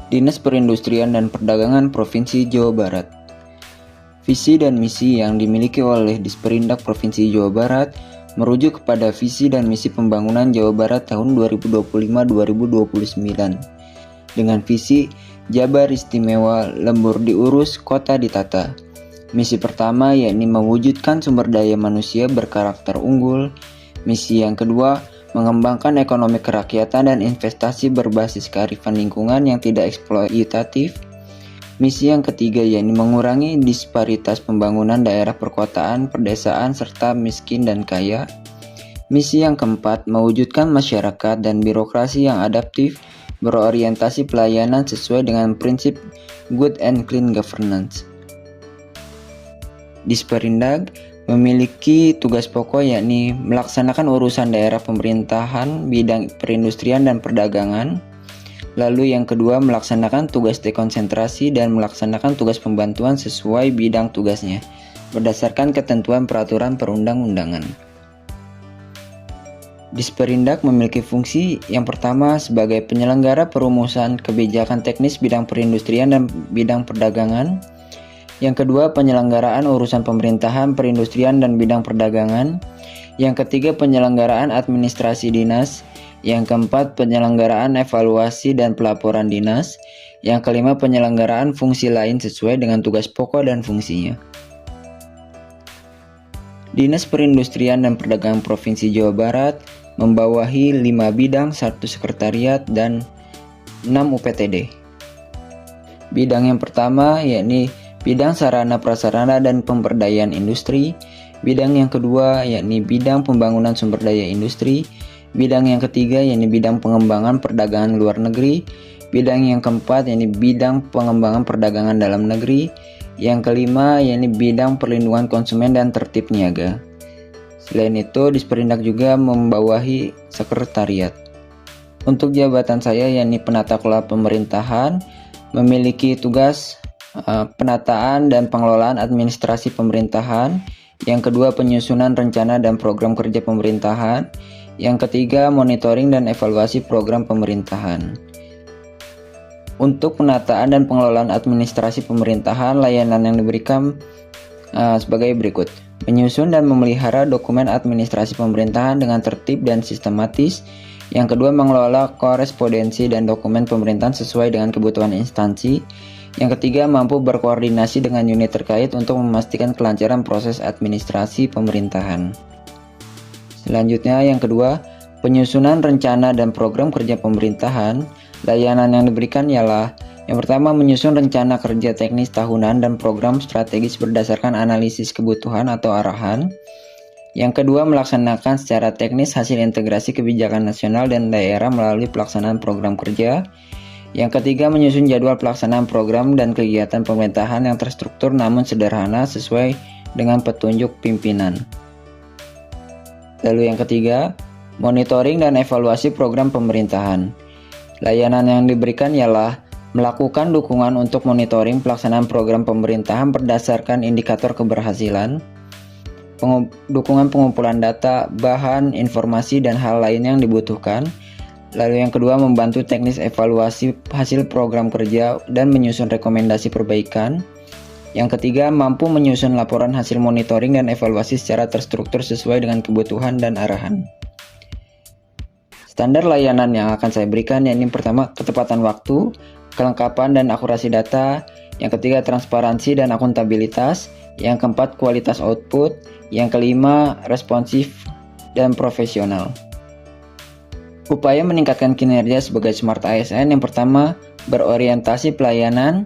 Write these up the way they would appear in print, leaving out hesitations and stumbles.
Dinas Perindustrian dan Perdagangan Provinsi Jawa Barat. Visi dan misi yang dimiliki oleh Disperindak Provinsi Jawa Barat merujuk kepada visi dan misi pembangunan Jawa Barat tahun 2025-2029. Dengan visi Jabar Istimewa, Lembur diurus, Kota ditata. Misi pertama yakni mewujudkan sumber daya manusia berkarakter unggul. Misi yang kedua, mengembangkan ekonomi kerakyatan dan investasi berbasis kearifan lingkungan yang tidak eksploitatif. Misi yang ketiga yakni mengurangi disparitas pembangunan daerah perkotaan, perdesaan, serta miskin dan kaya. Misi yang keempat, mewujudkan masyarakat dan birokrasi yang adaptif, berorientasi pelayanan sesuai dengan prinsip good and clean governance. Disperindak memiliki tugas pokok yakni melaksanakan urusan daerah pemerintahan bidang perindustrian dan perdagangan. Lalu yang kedua, melaksanakan tugas dekonsentrasi dan melaksanakan tugas pembantuan sesuai bidang tugasnya berdasarkan ketentuan peraturan perundang-undangan. Disperindak memiliki fungsi yang pertama sebagai penyelenggara perumusan kebijakan teknis bidang perindustrian dan bidang perdagangan. Yang kedua, penyelenggaraan urusan pemerintahan, perindustrian, dan bidang perdagangan. Yang ketiga, penyelenggaraan administrasi dinas. Yang keempat, penyelenggaraan evaluasi dan pelaporan dinas. Yang kelima, penyelenggaraan fungsi lain sesuai dengan tugas pokok dan fungsinya. Dinas Perindustrian dan Perdagangan Provinsi Jawa Barat membawahi 5 bidang, 1 sekretariat, dan 6 UPTD. Bidang yang pertama yakni bidang sarana prasarana dan pemberdayaan industri. Bidang yang kedua yakni bidang pembangunan sumber daya industri. Bidang yang ketiga yakni bidang pengembangan perdagangan luar negeri. Bidang yang keempat yakni bidang pengembangan perdagangan dalam negeri. Yang kelima yakni bidang perlindungan konsumen dan tertib niaga. Selain itu, Disperindak juga membawahi sekretariat. Untuk jabatan saya yakni penata kelola pemerintahan, memiliki tugas penataan dan pengelolaan administrasi pemerintahan. Yang kedua, penyusunan rencana dan program kerja pemerintahan. Yang ketiga, monitoring dan evaluasi program pemerintahan. Untuk penataan dan pengelolaan administrasi pemerintahan, layanan yang diberikan sebagai berikut: menyusun dan memelihara dokumen administrasi pemerintahan dengan tertib dan sistematis. Yang kedua, mengelola korespondensi dan dokumen pemerintahan sesuai dengan kebutuhan instansi. Yang ketiga, mampu berkoordinasi dengan unit terkait untuk memastikan kelancaran proses administrasi pemerintahan. Selanjutnya, yang kedua, penyusunan rencana dan program kerja pemerintahan. Layanan yang diberikan ialah yang pertama, menyusun rencana kerja teknis tahunan dan program strategis berdasarkan analisis kebutuhan atau arahan. Yang kedua, melaksanakan secara teknis hasil integrasi kebijakan nasional dan daerah melalui pelaksanaan program kerja. Yang ketiga, menyusun jadwal pelaksanaan program dan kegiatan pemerintahan yang terstruktur namun sederhana sesuai dengan petunjuk pimpinan. Lalu yang ketiga, monitoring dan evaluasi program pemerintahan. Layanan yang diberikan ialah melakukan dukungan untuk monitoring pelaksanaan program pemerintahan berdasarkan indikator keberhasilan, dukungan pengumpulan data, bahan, informasi, dan hal lain yang dibutuhkan. Lalu yang kedua, membantu teknis evaluasi hasil program kerja dan menyusun rekomendasi perbaikan. Yang ketiga, mampu menyusun laporan hasil monitoring dan evaluasi secara terstruktur sesuai dengan kebutuhan dan arahan. Standar layanan yang akan saya berikan yakni pertama, ketepatan waktu, kelengkapan dan akurasi data. Yang ketiga, transparansi dan akuntabilitas. Yang keempat, kualitas output. Yang kelima, responsif dan profesional. Upaya meningkatkan kinerja sebagai Smart ASN: yang pertama, berorientasi pelayanan.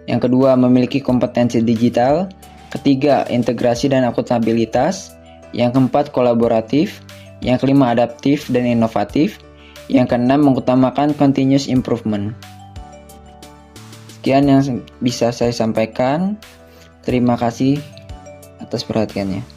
Yang kedua, memiliki kompetensi digital. Ketiga, integrasi dan akuntabilitas. Yang keempat, kolaboratif. Yang kelima, adaptif dan inovatif. Yang keenam, mengutamakan continuous improvement. Sekian yang bisa saya sampaikan. Terima kasih atas perhatiannya.